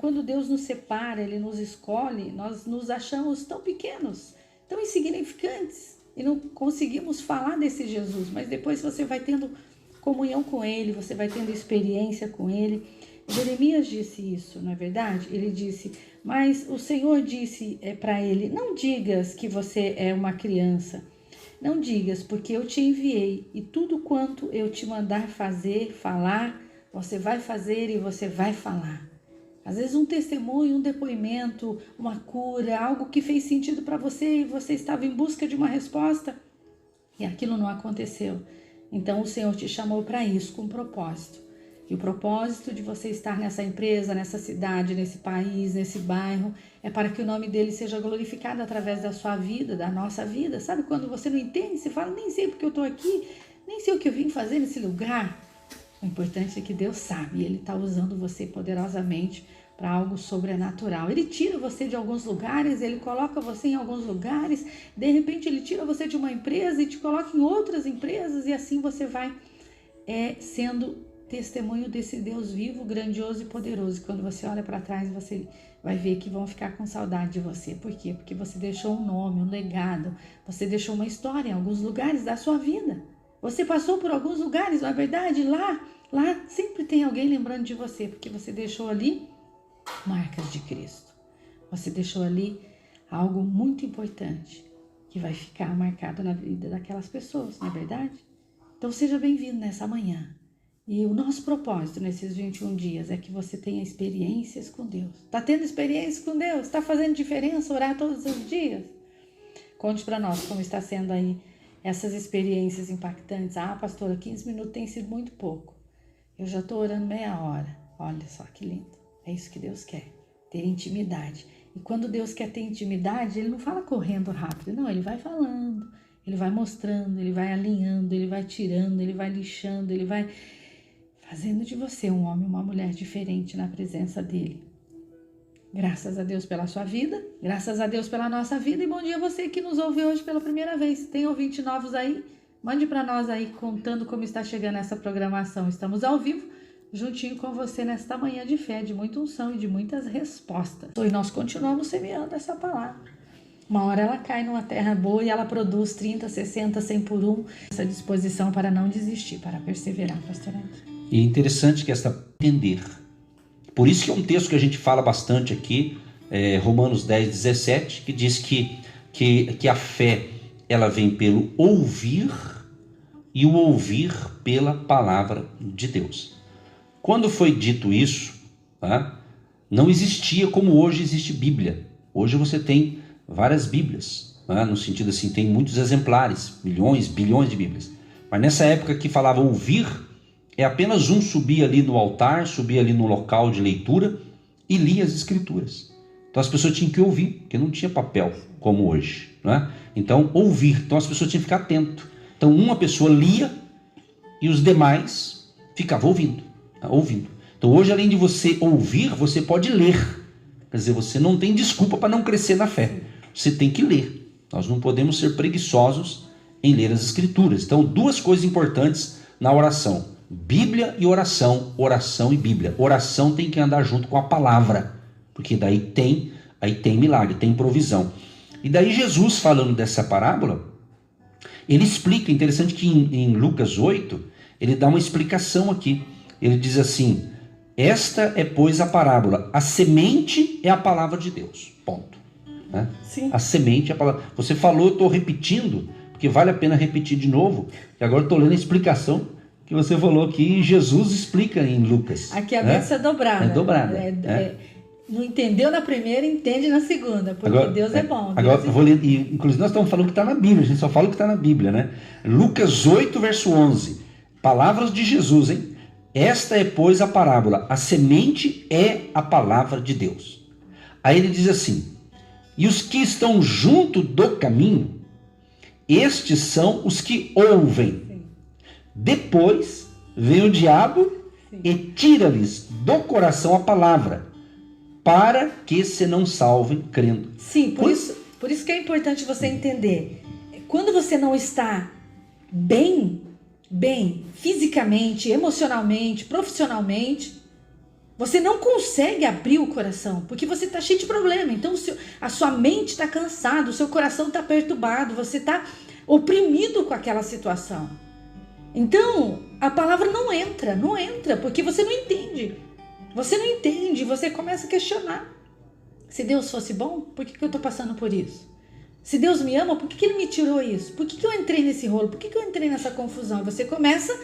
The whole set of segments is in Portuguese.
quando Deus nos separa, Ele nos escolhe, nós nos achamos tão pequenos, tão insignificantes, e não conseguimos falar desse Jesus. Mas depois você vai tendo comunhão com Ele, você vai tendo experiência com Ele. Jeremias disse isso, não é verdade? Ele disse, mas o Senhor disse para ele, não digas que você é uma criança, não digas, porque eu te enviei, e tudo quanto eu te mandar fazer, falar, você vai fazer e você vai falar. Às vezes um testemunho, um depoimento, uma cura, algo que fez sentido para você e você estava em busca de uma resposta e aquilo não aconteceu. Então o Senhor te chamou para isso, com um propósito. E o propósito de você estar nessa empresa, nessa cidade, nesse país, nesse bairro, é para que o nome dele seja glorificado através da sua vida, da nossa vida. Sabe quando você não entende, você fala, nem sei porque eu estou aqui, nem sei o que eu vim fazer nesse lugar. O importante é que Deus sabe e Ele está usando você poderosamente para algo sobrenatural. Ele tira você de alguns lugares, Ele coloca você em alguns lugares, de repente Ele tira você de uma empresa e te coloca em outras empresas e assim você vai sendo testemunho desse Deus vivo, grandioso e poderoso. Quando você olha para trás, você vai ver que vão ficar com saudade de você. Por quê? Porque você deixou um nome, um legado, você deixou uma história em alguns lugares da sua vida. Você passou por alguns lugares, não é verdade? Lá sempre tem alguém lembrando de você, porque você deixou ali marcas de Cristo. Você deixou ali algo muito importante que vai ficar marcado na vida daquelas pessoas, não é verdade? Então seja bem-vindo nessa manhã. E o nosso propósito nesses 21 dias é que você tenha experiências com Deus. Está tendo experiências com Deus? Está fazendo diferença orar todos os dias? Conte para nós como está sendo aí essas experiências impactantes. Ah, pastora, 15 minutos tem sido muito pouco. Eu já estou orando meia hora. Olha só que lindo. É isso que Deus quer, ter intimidade. E quando Deus quer ter intimidade, Ele não fala correndo rápido. Não, Ele vai falando, Ele vai mostrando, Ele vai alinhando, Ele vai tirando, Ele vai lixando, Ele vai fazendo de você um homem, uma mulher diferente na presença dEle. Graças a Deus pela sua vida, graças a Deus pela nossa vida, e bom dia a você que nos ouve hoje pela primeira vez. Tem ouvintes novos aí? Mande para nós aí contando como está chegando essa programação. Estamos ao vivo, juntinho com você nesta manhã de fé, de muita unção e de muitas respostas. E nós continuamos semeando essa palavra. Uma hora ela cai numa terra boa e ela produz 30, 60, 100 por 1. Essa disposição para não desistir, para perseverar, pastor André. E é interessante que esta entender. Por isso que é um texto que a gente fala bastante aqui, Romanos 10, 17, que diz que a fé ela vem pelo ouvir e o ouvir pela palavra de Deus. Quando foi dito isso, tá, não existia como hoje existe Bíblia. Hoje você tem várias Bíblias, tá, no sentido assim, tem muitos exemplares, milhões, bilhões de Bíblias. Mas nessa época que falava ouvir, apenas um subia ali no altar, subia ali no local de leitura e lia as escrituras. Então as pessoas tinham que ouvir, porque não tinha papel como hoje, né? Então ouvir, então as pessoas tinham que ficar atento. Então uma pessoa lia e os demais ficavam ouvindo, tá? Ouvindo. Então hoje, além de você ouvir, você pode ler. Quer dizer, você não tem desculpa para não crescer na fé. Você tem que ler. Nós não podemos ser preguiçosos em ler as escrituras. Então duas coisas importantes na oração: Bíblia e oração, oração e Bíblia. Oração tem que andar junto com a palavra, porque daí tem milagre, tem provisão. E daí Jesus, falando dessa parábola, ele explica, interessante que em Lucas 8, ele dá uma explicação aqui. Ele diz assim: esta é, pois, a parábola. A semente é a palavra de Deus. Ponto. Né? Sim. A semente é a palavra. Você falou, eu estou repetindo, porque vale a pena repetir de novo, e agora estou lendo a explicação que você falou que Jesus explica em Lucas. Aqui a bênção é dobrada. É dobrada. Não entendeu na primeira, entende na segunda, porque agora, Deus é bom. Agora, eu vou ler, inclusive nós estamos falando que está na Bíblia, a gente só fala o que está na Bíblia, né? Lucas 8, verso 11. Palavras de Jesus, hein? Esta é, pois, a parábola. A semente é a palavra de Deus. Aí ele diz assim: e os que estão junto do caminho, estes são os que ouvem. Sim. Depois vem o diabo, sim, e tira-lhes do coração a palavra, para que se não salvem crendo. Sim, por isso que é importante você entender. Quando você não está bem fisicamente, emocionalmente, profissionalmente, Você não consegue abrir o coração, porque você está cheio de problema. Então a sua mente está cansada, o seu coração está perturbado, você está oprimido com aquela situação. Então a palavra não entra, porque você não entende. Você não entende, você começa a questionar. Se Deus fosse bom, por que eu estou passando por isso? Se Deus me ama, por que Ele me tirou isso? Por que eu entrei nesse rolo? Por que eu entrei nessa confusão? E você começa a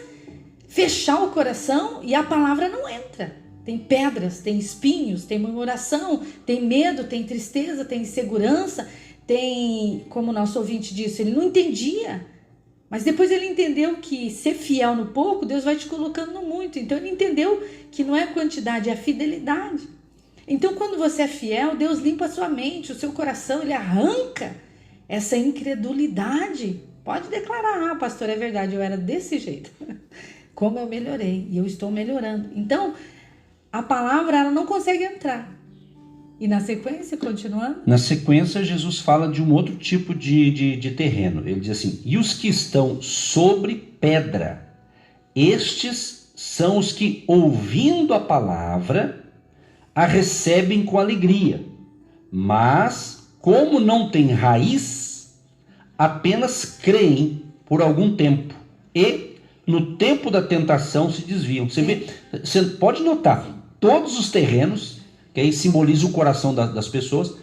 fechar o coração e a palavra não entra. Tem pedras, tem espinhos, tem murmuração, tem medo, tem tristeza, tem insegurança, tem, como o nosso ouvinte disse, ele não entendia. Mas depois ele entendeu que ser fiel no pouco, Deus vai te colocando no muito. Então ele entendeu que não é a quantidade, é a fidelidade. Então quando você é fiel, Deus limpa a sua mente, o seu coração, ele arranca essa incredulidade. Pode declarar, pastor, é verdade, eu era desse jeito. Como eu melhorei e eu estou melhorando. Então a palavra ela não consegue entrar. E na sequência, continuando? Na sequência, Jesus fala de um outro tipo de terreno. Ele diz assim: e os que estão sobre pedra, estes são os que, ouvindo a palavra, a recebem com alegria. Mas, como não tem raiz, apenas creem por algum tempo. E, no tempo da tentação, se desviam. Você pode notar, todos os terrenos, que aí simboliza o coração das pessoas,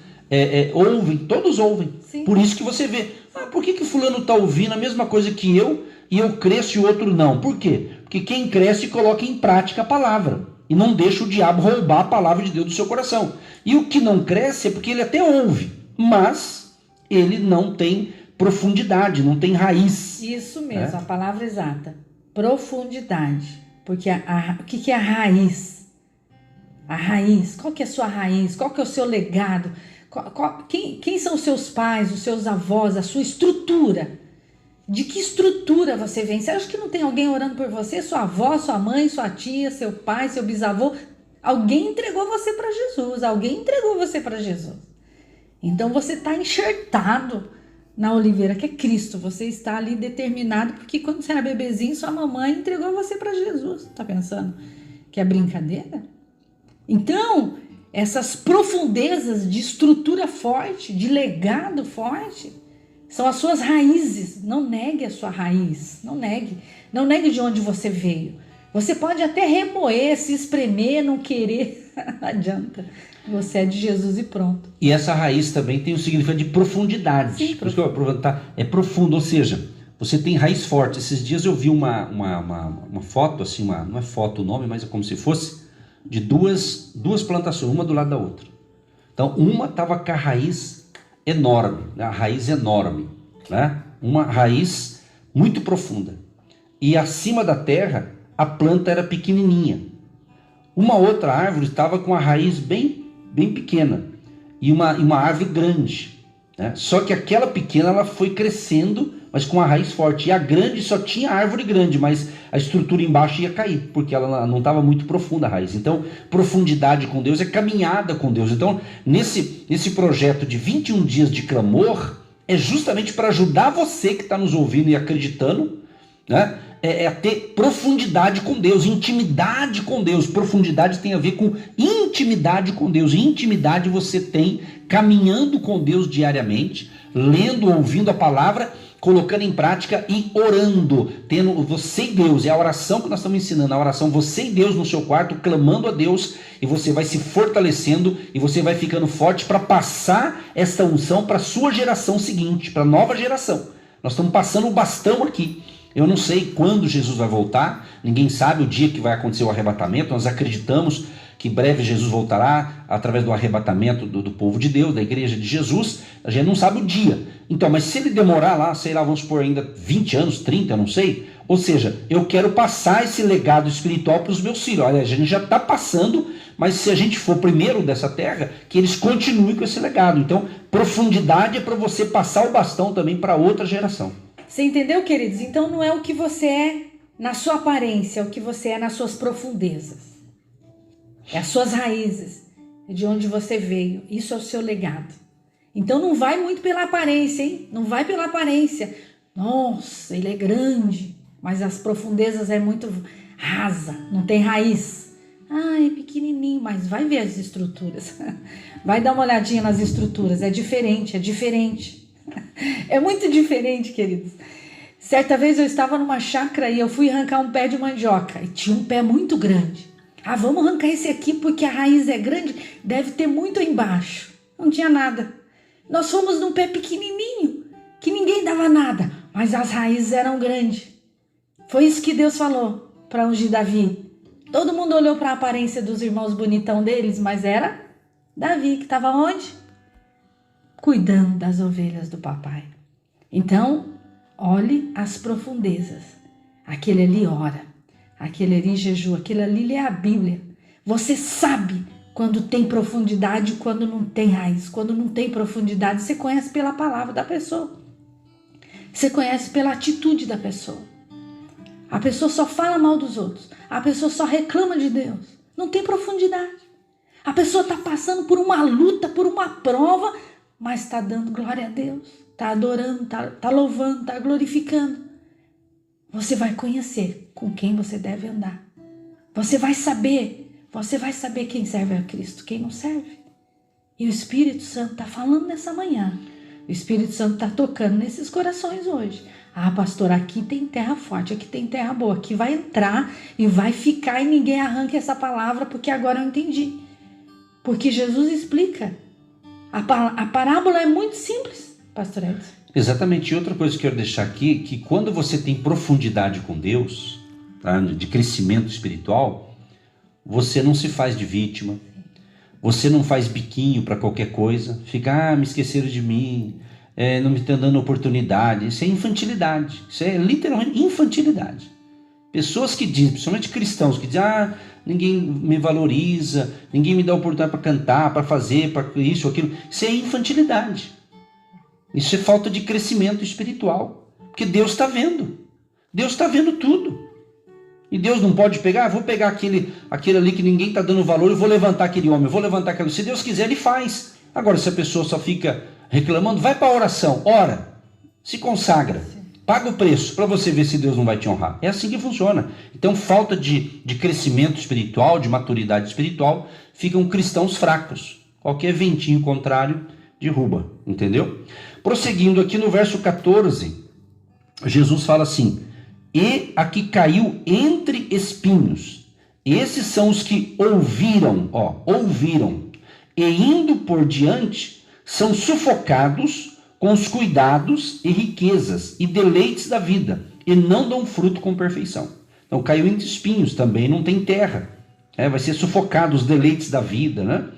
ouvem, todos ouvem. Sim. Por isso que você vê, por que fulano está ouvindo a mesma coisa que eu, e eu cresço e o outro não? Por quê? Porque quem cresce coloca em prática a palavra, e não deixa o diabo roubar a palavra de Deus do seu coração. E o que não cresce é porque ele até ouve, mas ele não tem profundidade, não tem raiz. Isso mesmo, a palavra exata, profundidade. Porque o que é a raiz? A raiz, qual que é a sua raiz? Qual que é o seu legado? Quem são os seus pais, os seus avós, a sua estrutura? De que estrutura você vem? Você acha que não tem alguém orando por você? Sua avó, sua mãe, sua tia, seu pai, seu bisavô? Alguém entregou você para Jesus, alguém entregou você para Jesus. Então você está enxertado na oliveira que é Cristo. Você está ali determinado, porque quando você era bebezinho, sua mamãe entregou você para Jesus. Tá pensando que é brincadeira? Então, essas profundezas de estrutura forte, de legado forte, são as suas raízes. Não negue a sua raiz, não negue. Não negue de onde você veio. Você pode até remoer, se espremer, não querer, não adianta. Você é de Jesus e pronto. E essa raiz também tem o significado de profundidade. Sim, por isso que eu vou aproveitar. É profundo, ou seja, você tem raiz forte. Esses dias eu vi uma foto, assim, não é foto o nome, mas é como se fosse, de duas plantações, uma do lado da outra. Então, uma estava com a raiz enorme, né? A raiz enorme, né? Uma raiz muito profunda. E acima da terra, a planta era pequenininha. Uma outra árvore estava com a raiz bem pequena e uma árvore grande, né? Só que aquela pequena ela foi crescendo, mas com a raiz forte. E a grande só tinha árvore grande, mas a estrutura embaixo ia cair, porque ela não estava muito profunda a raiz. Então, profundidade com Deus é caminhada com Deus. Então, nesse projeto de 21 dias de clamor, é justamente para ajudar você que está nos ouvindo e acreditando, né? A ter profundidade com Deus, intimidade com Deus. Profundidade tem a ver com intimidade com Deus. Intimidade você tem caminhando com Deus diariamente, lendo, ouvindo a palavra, colocando em prática e orando, tendo você e Deus. É a oração que nós estamos ensinando, a oração você e Deus no seu quarto, clamando a Deus, e você vai se fortalecendo e você vai ficando forte para passar esta unção para a sua geração seguinte, para a nova geração. Nós estamos passando o bastão aqui. Eu não sei quando Jesus vai voltar, ninguém sabe o dia que vai acontecer o arrebatamento. Nós acreditamos que em breve Jesus voltará através do arrebatamento do povo de Deus, da igreja de Jesus. A gente não sabe o dia. Então, mas se ele demorar lá, sei lá, vamos supor ainda 20 anos, 30, eu não sei. Ou seja, eu quero passar esse legado espiritual para os meus filhos. Olha, a gente já está passando, mas se a gente for primeiro dessa terra, que eles continuem com esse legado. Então, profundidade é para você passar o bastão também para outra geração. Você entendeu, queridos? Então não é o que você é na sua aparência, é o que você é nas suas profundezas. É as suas raízes, é de onde você veio. Isso é o seu legado. Então não vai muito pela aparência, hein? Não vai pela aparência. Nossa, ele é grande, mas as profundezas é muito rasa, não tem raiz. Ah, é pequenininho, mas vai ver as estruturas. Vai dar uma olhadinha nas estruturas. É diferente, é diferente. É muito diferente, queridos. Certa vez eu estava numa chácara e eu fui arrancar um pé de mandioca. E tinha um pé muito grande. Ah, vamos arrancar esse aqui porque a raiz é grande. Deve ter muito aí embaixo. Não tinha nada. Nós fomos num pé pequenininho, que ninguém dava nada. Mas as raízes eram grandes. Foi isso que Deus falou para ungir Davi. Todo mundo olhou para a aparência dos irmãos bonitão deles, mas era Davi que estava onde? Cuidando das ovelhas do papai. Então, olhe as profundezas. Aquele ali ora, aquele ali jejua, aquele ali lê a Bíblia. Você sabe quando tem profundidade e quando não tem raiz. Quando não tem profundidade, você conhece pela palavra da pessoa. Você conhece pela atitude da pessoa. A pessoa só fala mal dos outros. A pessoa só reclama de Deus. Não tem profundidade. A pessoa está passando por uma luta, por uma prova, mas está dando glória a Deus. Está adorando, está louvando, está glorificando. Você vai conhecer com quem você deve andar. Você vai saber quem serve a Cristo, quem não serve. E o Espírito Santo está falando nessa manhã. O Espírito Santo está tocando nesses corações hoje. Ah, pastor, aqui tem terra forte, aqui tem terra boa. Aqui vai entrar e vai ficar e ninguém arranca essa palavra porque agora eu entendi. Porque Jesus explica. A parábola é muito simples, pastor Edson. Exatamente. E outra coisa que eu quero deixar aqui, que quando você tem profundidade com Deus, tá, de crescimento espiritual, você não se faz de vítima, você não faz biquinho para qualquer coisa, fica, me esqueceram de mim, não me estão dando oportunidade. Isso é infantilidade, isso é literalmente infantilidade. Pessoas que dizem, principalmente cristãos, que dizem, ninguém me valoriza, ninguém me dá oportunidade para cantar, para fazer, para isso, aquilo. Isso é infantilidade. Isso é falta de crescimento espiritual. Porque Deus está vendo. Deus está vendo tudo. E Deus não pode pegar, vou pegar aquele ali que ninguém está dando valor, eu vou levantar aquele homem, eu vou levantar aquele. Se Deus quiser, Ele faz. Agora, se a pessoa só fica reclamando, vai para a oração, ora, se consagra, paga o preço para você ver se Deus não vai te honrar. É assim que funciona. Então, falta de crescimento espiritual, de maturidade espiritual, ficam cristãos fracos. Qualquer ventinho contrário derruba, entendeu? Prosseguindo aqui no verso 14, Jesus fala assim: e a que caiu entre espinhos, esses são os que ouviram, e indo por diante, são sufocados com os cuidados e riquezas e deleites da vida, e não dão fruto com perfeição. Então caiu entre espinhos, também não tem terra, vai ser sufocado os deleites da vida, né?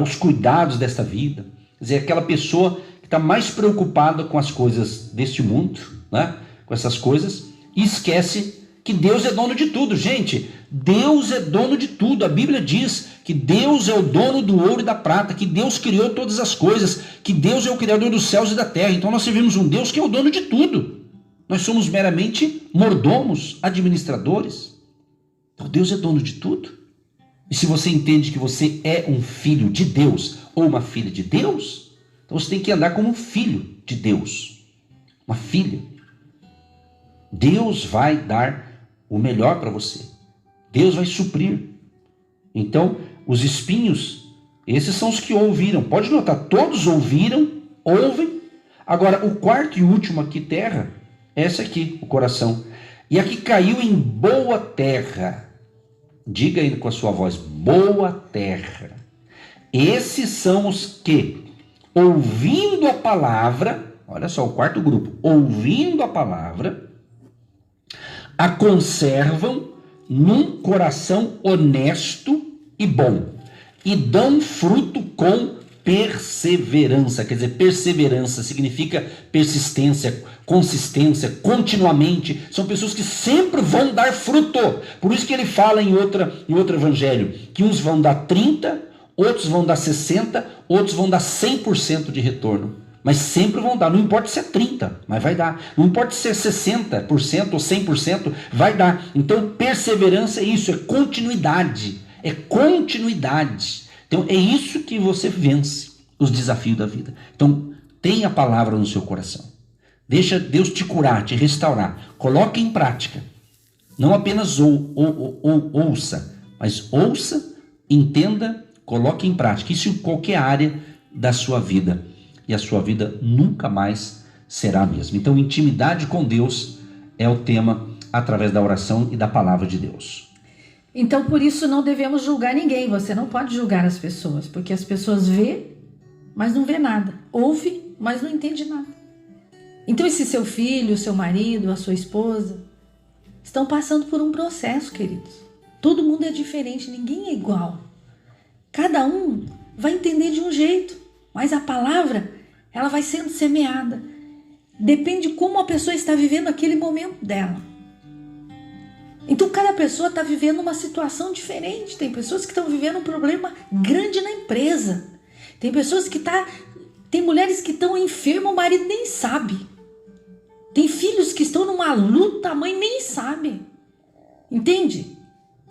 Os cuidados desta vida. Quer dizer, aquela pessoa que está mais preocupada com as coisas deste mundo, né? Com essas coisas, e esquece que Deus é dono de tudo. Gente, Deus é dono de tudo. A Bíblia diz que Deus é o dono do ouro e da prata, que Deus criou todas as coisas, que Deus é o criador dos céus e da terra. Então nós servimos um Deus que é o dono de tudo. Nós somos meramente mordomos, administradores. Então Deus é dono de tudo. E se você entende que você é um filho de Deus ou uma filha de Deus, então você tem que andar como um filho de Deus, uma filha. Deus vai dar o melhor para você. Deus vai suprir. Então, os espinhos, esses são os que ouviram. Pode notar, todos ouviram, ouvem. Agora, o quarto e último aqui, terra, essa aqui, o coração. E aqui caiu em boa terra. Diga aí com a sua voz, boa terra. Esses são os que, ouvindo a palavra, olha só, o quarto grupo, ouvindo a palavra, a conservam num coração honesto e bom, e dão fruto com perseverança. Quer dizer, perseverança significa persistência, consistência, continuamente. São pessoas que sempre vão dar fruto. Por isso que ele fala em outro evangelho, que uns vão dar 30, outros vão dar 60, outros vão dar 100% de retorno. Mas sempre vão dar, não importa se é 30, mas vai dar. Não importa se é 60% ou 100%, vai dar. Então, perseverança é isso, é continuidade. É continuidade. Então, é isso que você vence os desafios da vida. Então, tenha a palavra no seu coração. Deixa Deus te curar, te restaurar. Coloque em prática. Não apenas ouça, mas ouça, entenda, coloque em prática. Isso em qualquer área da sua vida. E a sua vida nunca mais será a mesma. Então, intimidade com Deus é o tema através da oração e da palavra de Deus. Então, por isso, não devemos julgar ninguém. Você não pode julgar as pessoas, porque as pessoas vê, mas não vê nada. Ouve, mas não entende nada. Então, esse seu filho, o seu marido, a sua esposa, estão passando por um processo, queridos. Todo mundo é diferente, ninguém é igual. Cada um vai entender de um jeito, mas a palavra, ela vai sendo semeada. Depende de como a pessoa está vivendo aquele momento dela. Então, cada pessoa está vivendo uma situação diferente. Tem pessoas que estão vivendo um problema grande na empresa. Tem pessoas que tem mulheres que estão enfermas, o marido nem sabe. Tem filhos que estão numa luta, a mãe nem sabe. Entende?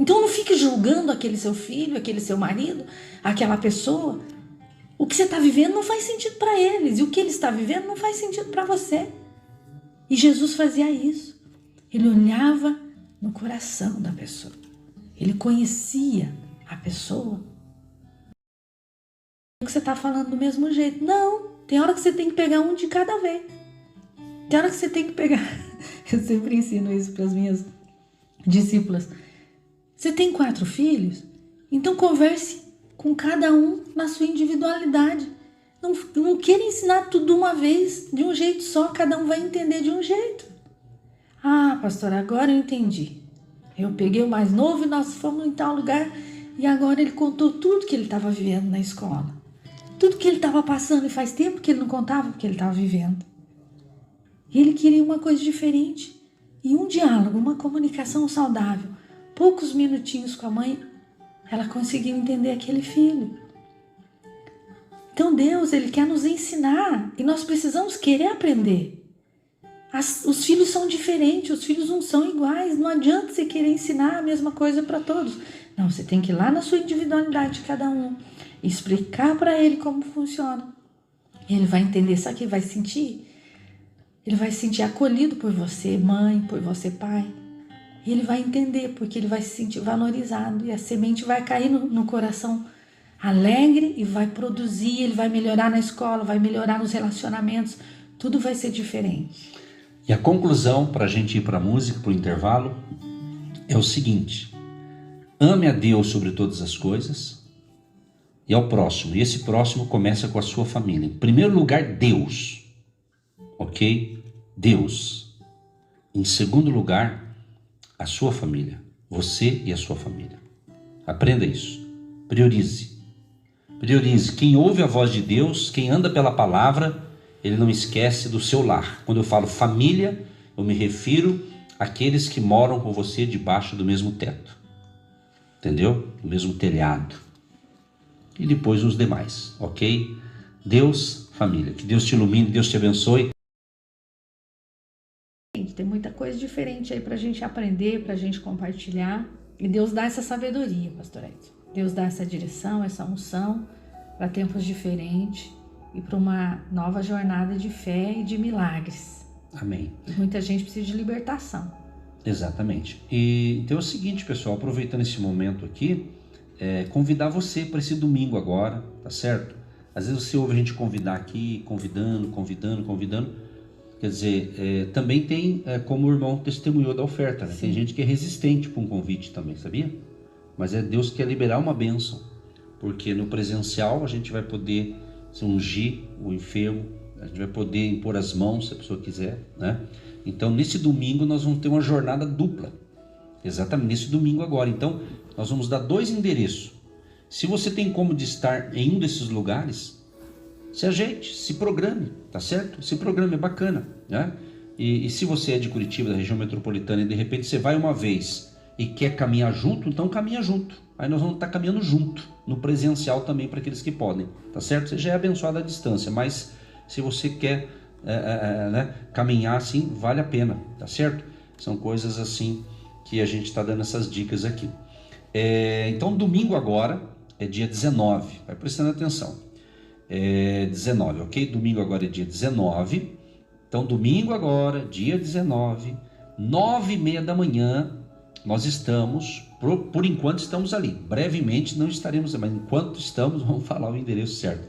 Então não fique julgando aquele seu filho, aquele seu marido, aquela pessoa. O que você está vivendo não faz sentido para eles. E o que ele está vivendo não faz sentido para você. E Jesus fazia isso. Ele olhava no coração da pessoa. Ele conhecia a pessoa. Que você está falando do mesmo jeito. Não, tem hora que você tem que pegar um de cada vez. Tem hora que você tem que pegar. Eu sempre ensino isso para as minhas discípulas. Você tem 4 filhos? Então converse com cada um na sua individualidade. Não queira ensinar tudo de uma vez, de um jeito só, cada um vai entender de um jeito. Ah, pastora, agora eu entendi. Eu peguei o mais novo e nós fomos em tal lugar e agora ele contou tudo que ele estava vivendo na escola. Tudo que ele estava passando e faz tempo que ele não contava porque ele estava vivendo. E ele queria uma coisa diferente. E um diálogo, uma comunicação saudável. Poucos minutinhos com a mãe, ela conseguiu entender aquele filho. Então Deus, Ele quer nos ensinar e nós precisamos querer aprender. Os filhos são diferentes, os filhos não são iguais. Não adianta você querer ensinar a mesma coisa para todos. Não, você tem que ir lá na sua individualidade de cada um, explicar para ele como funciona. Ele vai entender, sabe o que ele vai sentir? Ele vai se sentir acolhido por você, mãe, por você, pai. E ele vai entender, porque ele vai se sentir valorizado. E a semente vai cair no coração alegre e vai produzir, ele vai melhorar na escola, vai melhorar nos relacionamentos. Tudo vai ser diferente. E a conclusão, para a gente ir para a música, para o intervalo, é o seguinte: ame a Deus sobre todas as coisas e ao próximo. E esse próximo começa com a sua família. Em primeiro lugar, Deus. Ok? Deus. Em segundo lugar, a sua família. Você e a sua família. Aprenda isso. Priorize. Priorize. Quem ouve a voz de Deus, quem anda pela palavra, ele não esquece do seu lar. Quando eu falo família, eu me refiro àqueles que moram com você debaixo do mesmo teto. Entendeu? Do mesmo telhado. E depois os demais, ok? Deus, família. Que Deus te ilumine, Deus te abençoe. Tem muita coisa diferente aí pra gente aprender, pra gente compartilhar. E Deus dá essa sabedoria, pastor Edson. Deus dá essa direção, essa unção para tempos diferentes e para uma nova jornada de fé e de milagres. Amém. E muita gente precisa de libertação. Exatamente. E então é o seguinte, pessoal, aproveitando esse momento aqui, convidar você para esse domingo agora, tá certo? Às vezes você ouve a gente convidar aqui, convidando. Quer dizer, também tem, como o irmão testemunhou da oferta, né? Tem gente que é resistente para um convite também, sabia? Mas é Deus que quer liberar uma bênção, porque no presencial a gente vai poder ungir o enfermo, a gente vai poder impor as mãos se a pessoa quiser, né? Então nesse domingo nós vamos ter uma jornada dupla, exatamente nesse domingo agora. Então nós vamos dar 2 endereços. Se você tem como de estar em um desses lugares, se ajeite, se programe, tá certo? Se programe, é bacana, né? E se você é de Curitiba, da região metropolitana, e de repente você vai uma vez e quer caminhar junto, então caminha junto. Aí nós vamos estar caminhando junto, no presencial também para aqueles que podem, tá certo? Você já é abençoado à distância, mas se você quer caminhar assim, vale a pena, tá certo? São coisas assim que a gente está dando essas dicas aqui. Então domingo agora é dia 19, vai prestando atenção. 19, ok? Domingo agora é dia 19. Então domingo agora, dia 19, 9h30 da manhã, nós estamos Por enquanto estamos ali. Brevemente não estaremos, mas enquanto estamos, vamos falar o endereço certo.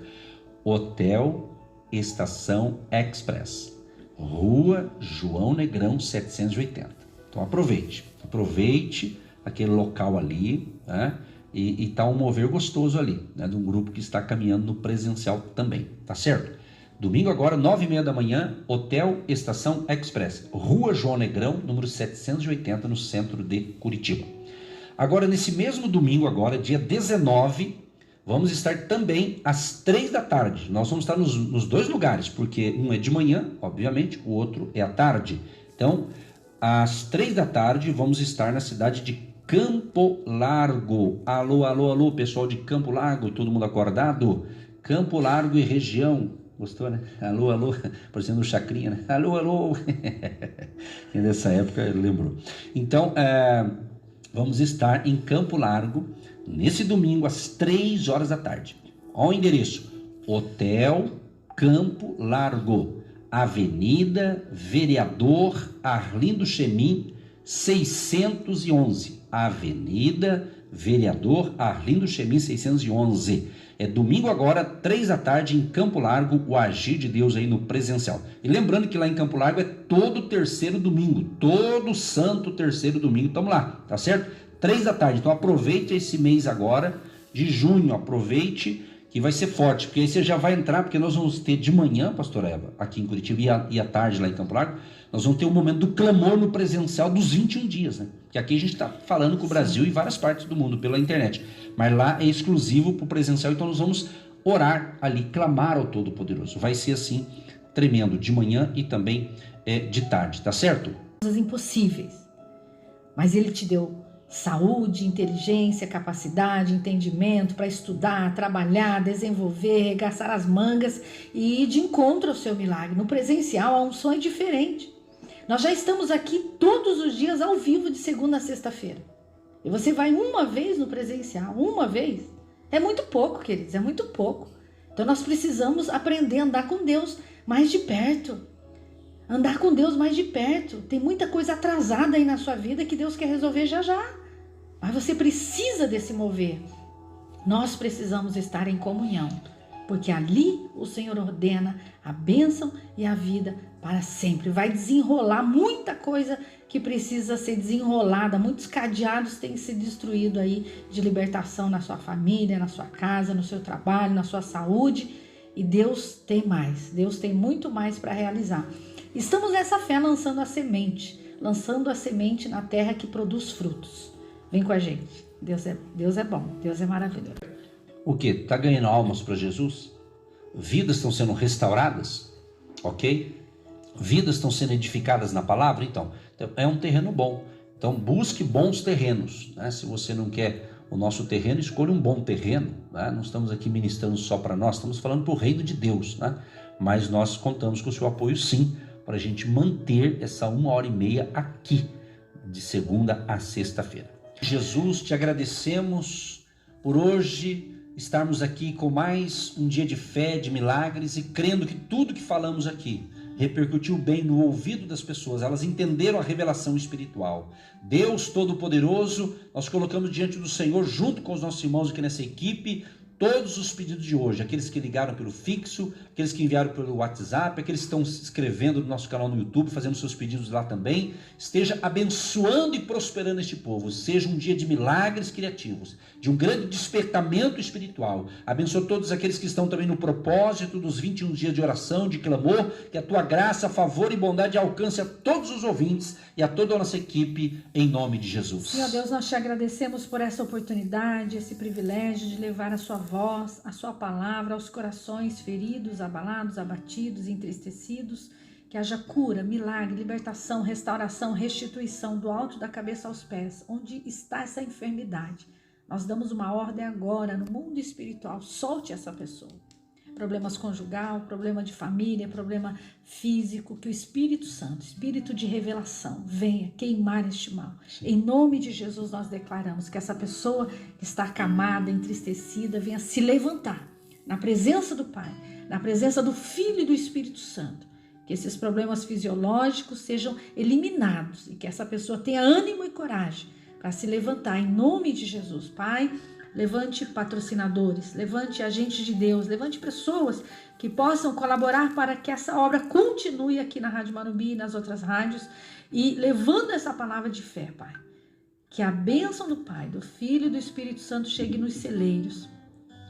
Hotel Estação Express, Rua João Negrão 780. Então aproveite aquele local ali, né? E tá um mover gostoso ali, né? De um grupo que está caminhando no presencial também, tá certo? Domingo agora, 9h30 da manhã, Hotel Estação Express, Rua João Negrão, número 780, no centro de Curitiba. Agora, nesse mesmo domingo agora, dia 19, vamos estar também às 3 da tarde. Nós vamos estar nos dois lugares, porque um é de manhã, obviamente, o outro é à tarde. Então, às 3 da tarde, vamos estar na cidade de Campo Largo. Alô, pessoal de Campo Largo, todo mundo acordado? Campo Largo e região. Gostou, né? Alô, parecendo um chacrinha, né? Alô. Quem dessa época lembrou. Então, vamos estar em Campo Largo, nesse domingo, às 3 horas da tarde. Olha o endereço: Hotel Campo Largo, Avenida Vereador Arlindo Chemin, 611. Avenida Vereador Arlindo Chemin, 611. É domingo agora, 3 da tarde, em Campo Largo, o agir de Deus aí no presencial. E lembrando que lá em Campo Largo é todo terceiro domingo, todo santo terceiro domingo, estamos lá, tá certo? 3 da tarde, então aproveite esse mês agora, de junho, aproveite que vai ser forte, porque aí você já vai entrar, porque nós vamos ter de manhã, pastora Eva, aqui em Curitiba, e à tarde lá em Campo Largo, nós vamos ter um momento do clamor no presencial dos 21 dias, né? Que aqui a gente está falando com o Brasil e várias partes do mundo pela internet, mas lá é exclusivo para o presencial, então nós vamos orar ali, clamar ao Todo-Poderoso. Vai ser assim, tremendo, de manhã e também de tarde, tá certo? Coisas impossíveis, mas Ele te deu saúde, inteligência, capacidade, entendimento para estudar, trabalhar, desenvolver, arregaçar as mangas e ir de encontro ao seu milagre. No presencial, a unção é diferente. Nós já estamos aqui todos os dias ao vivo, de segunda a sexta-feira. E você vai uma vez no presencial, uma vez. É muito pouco, queridos, é muito pouco. Então nós precisamos aprender a andar com Deus mais de perto. Andar com Deus mais de perto. Tem muita coisa atrasada aí na sua vida que Deus quer resolver já já. Mas você precisa desse mover. Nós precisamos estar em comunhão, porque ali o Senhor ordena a bênção e a vida para sempre. Vai desenrolar muita coisa que precisa ser desenrolada. Muitos cadeados têm se destruído aí de libertação na sua família, na sua casa, no seu trabalho, na sua saúde. E Deus tem mais. Deus tem muito mais para realizar. Estamos nessa fé lançando a semente na terra que produz frutos. Vem com a gente. Deus é bom, Deus é maravilhoso. O que? Está ganhando almas para Jesus? Vidas estão sendo restauradas? Ok? Vidas estão sendo edificadas na palavra? Então é um terreno bom. Então busque bons terrenos, né? Se você não quer o nosso terreno, escolha um bom terreno, né? Não estamos aqui ministrando só para nós, estamos falando para o reino de Deus, né? Mas nós contamos com o seu apoio, sim, para a gente manter essa 1h30 aqui, de segunda a sexta-feira. Jesus, te agradecemos por hoje estarmos aqui com mais um dia de fé, de milagres, e crendo que tudo que falamos aqui repercutiu bem no ouvido das pessoas, elas entenderam a revelação espiritual. Deus Todo-Poderoso, nós colocamos diante do Senhor, junto com os nossos irmãos aqui nessa equipe, todos os pedidos de hoje, aqueles que ligaram pelo fixo, aqueles que enviaram pelo WhatsApp, aqueles que estão se inscrevendo no nosso canal no YouTube, fazendo seus pedidos lá também, esteja abençoando e prosperando este povo, seja um dia de milagres criativos, de um grande despertamento espiritual. Abençoa todos aqueles que estão também no propósito dos 21 dias de oração, de clamor, que a tua graça, favor e bondade alcance a todos os ouvintes e a toda a nossa equipe, em nome de Jesus. Senhor Deus, nós te agradecemos por essa oportunidade, esse privilégio de levar a sua voz, a sua palavra aos corações feridos, abalados, abatidos, entristecidos, que haja cura, milagre, libertação, restauração, restituição do alto da cabeça aos pés, onde está essa enfermidade. Nós damos uma ordem agora no mundo espiritual, solte essa pessoa. Problemas conjugal, problema de família, problema físico, que o Espírito Santo, Espírito de revelação, venha queimar este mal. Sim. Em nome de Jesus nós declaramos que essa pessoa que está acamada, entristecida, venha se levantar na presença do Pai, na presença do Filho e do Espírito Santo. Que esses problemas fisiológicos sejam eliminados e que essa pessoa tenha ânimo e coragem para se levantar em nome de Jesus. Pai, levante patrocinadores, levante agentes de Deus, levante pessoas que possam colaborar para que essa obra continue aqui na Rádio Morumbi e nas outras rádios, e levando essa palavra de fé, Pai. Que a bênção do Pai, do Filho e do Espírito Santo chegue nos celeiros,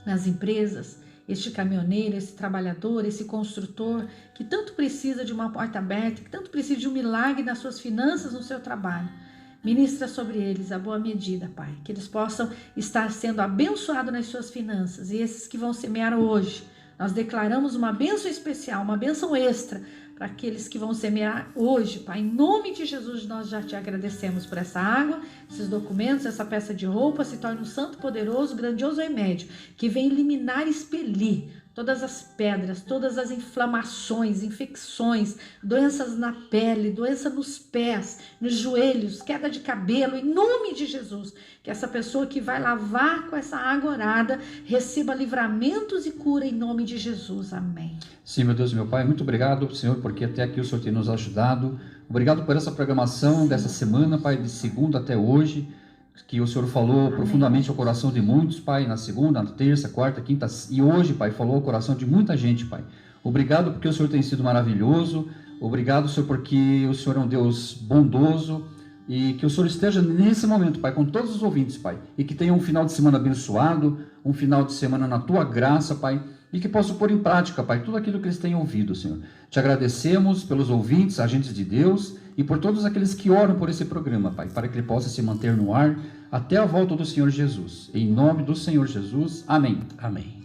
nas empresas, este caminhoneiro, esse trabalhador, esse construtor, que tanto precisa de uma porta aberta, que tanto precisa de um milagre nas suas finanças, no seu trabalho. Ministra sobre eles a boa medida, Pai, que eles possam estar sendo abençoados nas suas finanças. E esses que vão semear hoje, nós declaramos uma bênção especial, uma bênção extra para aqueles que vão semear hoje, Pai. Em nome de Jesus, nós já te agradecemos por essa água, esses documentos, essa peça de roupa. Se torne um santo, poderoso, grandioso remédio que vem eliminar e expelir todas as pedras, todas as inflamações, infecções, doenças na pele, doença nos pés, nos joelhos, queda de cabelo, em nome de Jesus. Que essa pessoa que vai lavar com essa água orada receba livramentos e cura em nome de Jesus. Amém. Sim, meu Deus e meu Pai, muito obrigado, Senhor, porque até aqui o Senhor tem nos ajudado. Obrigado por essa programação dessa semana, Pai, de segunda até hoje, que o Senhor falou profundamente ao coração de muitos, Pai, na segunda, na terça, quarta, quinta e hoje, Pai, falou ao coração de muita gente, Pai. Obrigado porque o Senhor tem sido maravilhoso. Obrigado, Senhor, porque o Senhor é um Deus bondoso. E que o Senhor esteja nesse momento, Pai, com todos os ouvintes, Pai. E que tenha um final de semana abençoado, um final de semana na Tua graça, Pai. E que possam pôr em prática, Pai, tudo aquilo que eles têm ouvido, Senhor. Te agradecemos pelos ouvintes, agentes de Deus, e por todos aqueles que oram por esse programa, Pai, para que ele possa se manter no ar até a volta do Senhor Jesus. Em nome do Senhor Jesus, amém. Amém.